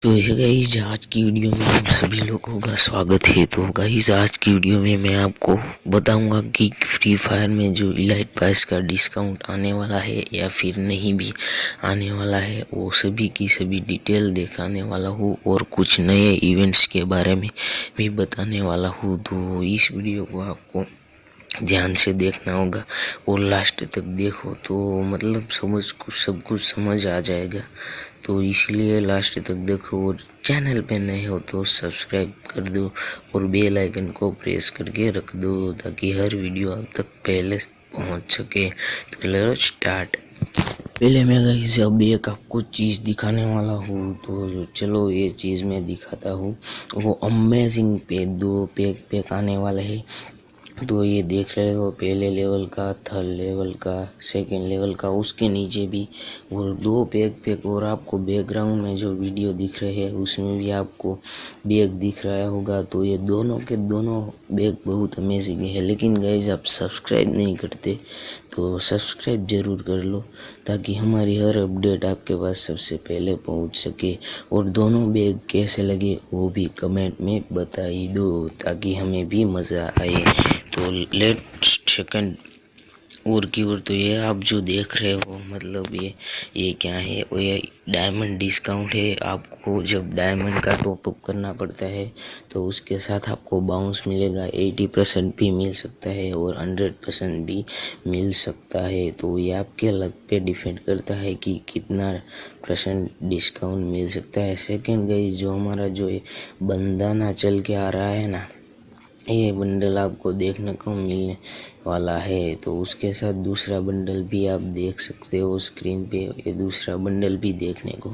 तो ये गाइस आज की वीडियो में आप सभी लोगों का स्वागत है। तो गाइस आज की वीडियो में मैं आपको बताऊंगा कि फ्री फायर में जो इलाइट पास का डिस्काउंट आने वाला है या फिर नहीं भी आने वाला है, वो सभी की सभी डिटेल दिखाने वाला हूँ और कुछ नए इवेंट्स के बारे में भी बताने वाला हूँ। तो इस वीडियो को आपको ध्यान से देखना होगा और लास्ट तक देखो तो मतलब सब कुछ समझ आ जाएगा। तो इसलिए लास्ट तक देखो और चैनल पे नए हो तो सब्सक्राइब कर दो और बेल आइकन को प्रेस करके रख दो ताकि हर वीडियो आप तक पहले पहुंच सके। तो चलो स्टार्ट। पहले मैं गाइस अब एक आपको चीज़ दिखाने वाला हूँ, तो चलो ये चीज़ मैं दिखाता हूँ। वो अमेजिंग पे दो पैक आने वाला है। तो ये देख रहे हो, पहले लेवल का, थर्ड लेवल का, सेकंड लेवल का, उसके नीचे भी वो दो पैक और आपको बैकग्राउंड में जो वीडियो दिख रहे हैं उसमें भी आपको बैग दिख रहा होगा। तो ये दोनों के दोनों बैग बहुत अमेजिंग है। लेकिन गाइज आप सब्सक्राइब नहीं करते तो सब्सक्राइब ज़रूर कर लो ताकि हमारी हर अपडेट आपके पास सबसे पहले पहुंच सके। और दोनों बैग कैसे लगे वो भी कमेंट में बता ही दो ताकि हमें भी मज़ा आए। तो लेट्स सेकंड और की ओर। तो ये आप जो देख रहे हो मतलब ये क्या है, वो ये डायमंड डिस्काउंट है। आपको जब डायमंड का टॉपअप करना पड़ता है तो उसके साथ आपको बाउंस मिलेगा। 80% भी मिल सकता है और 100% भी मिल सकता है। तो ये आपके लक पे डिपेंड करता है कि कितना % डिस्काउंट मिल सकता है। सेकंड गाइस, जो हमारा जो ये बंदाना चल के आ रहा है ना, ये बंडल आपको देखने को मिलने वाला है। तो उसके साथ दूसरा बंडल भी आप देख सकते हो स्क्रीन पे, ये दूसरा बंडल भी देखने को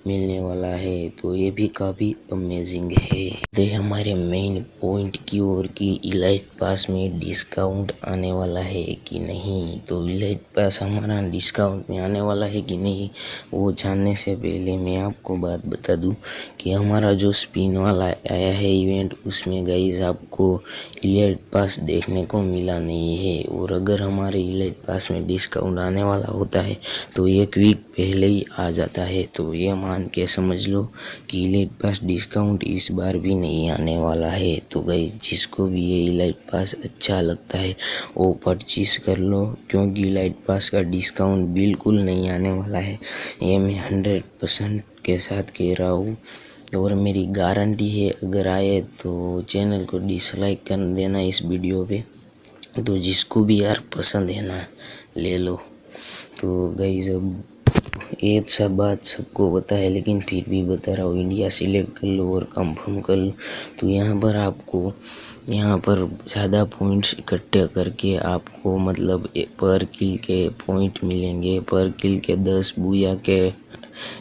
मिलने वाला है। तो ये भी काफ़ी अमेजिंग है। तो हमारे मेन पॉइंट की ओर की इलाइट पास में डिस्काउंट आने वाला है कि नहीं। तो इलाइट पास हमारा डिस्काउंट में आने वाला है कि नहीं वो जानने से पहले मैं आपको बात बता दूं कि हमारा जो स्पिन वाला आया है इवेंट, उसमें गाइज आपको इलाइट पास देखने को मिला नहीं है। और अगर हमारे इलाइट पास में डिस्काउंट आने वाला होता है तो एक वीक पहले ही आ जाता है। तो ये मान के समझ लो कि इलाइट पास डिस्काउंट इस बार भी नहीं आने वाला है। तो गाइस जिसको भी ये इलाइट पास अच्छा लगता है वो परचेज कर लो, क्योंकि इलाइट पास का डिस्काउंट बिल्कुल नहीं आने वाला है। ये मैं 100% के साथ कह रहा हूँ और मेरी गारंटी है। अगर आए तो चैनल को डिसलाइक कर देना इस वीडियो पे। तो जिसको भी यार पसंद है ना ले लो। तो गाइस अब ये सब बात सबको पता है लेकिन फिर भी बता रहा हूँ, इंडिया सिलेक्ट कर लो और कंफर्म कर लो। तो यहाँ पर ज़्यादा पॉइंट्स इकट्ठे करके आपको मतलब पर किल के पॉइंट मिलेंगे। पर किल के 10 बुया के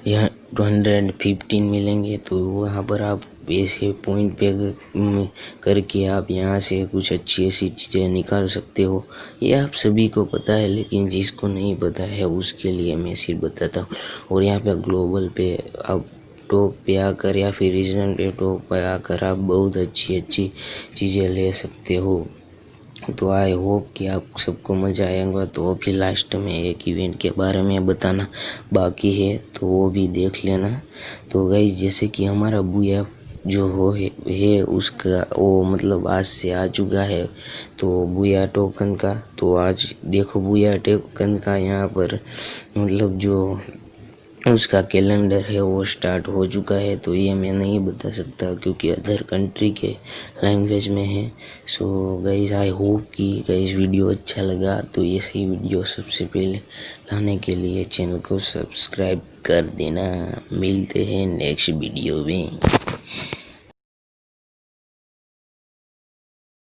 यहाँ 215 मिलेंगे। तो वहाँ पर आप ऐसे पॉइंट पे करके आप यहाँ से कुछ अच्छी ऐसी चीज़ें निकाल सकते हो। ये आप सभी को पता है, लेकिन जिसको नहीं पता है उसके लिए मैं सिर्फ बताता हूँ। और यहाँ पे ग्लोबल पे आप टॉप पे आकर या फिर रीजनल पे टॉप पे आकर आप बहुत अच्छी चीज़ें ले सकते हो। तो आई होप कि आप सबको मज़ा आएगा। तो अभी लास्ट में एक इवेंट के बारे में बताना बाकी है तो वो भी देख लेना। तो गाइस जैसे कि हमारा बुया जो है उसका वो मतलब आज से आ चुका है। तो बुया टोकन का तो आज देखो, बुया टोकन का यहाँ पर मतलब जो उसका कैलेंडर है वो स्टार्ट हो चुका है। तो ये मैं नहीं बता सकता क्योंकि अदर कंट्री के लैंग्वेज में है। सो गाइज आई होप कि गाइज वीडियो अच्छा लगा तो ये सही वीडियो सबसे पहले लाने के लिए चैनल को सब्सक्राइब कर देना। मिलते हैं नेक्स्ट वीडियो में।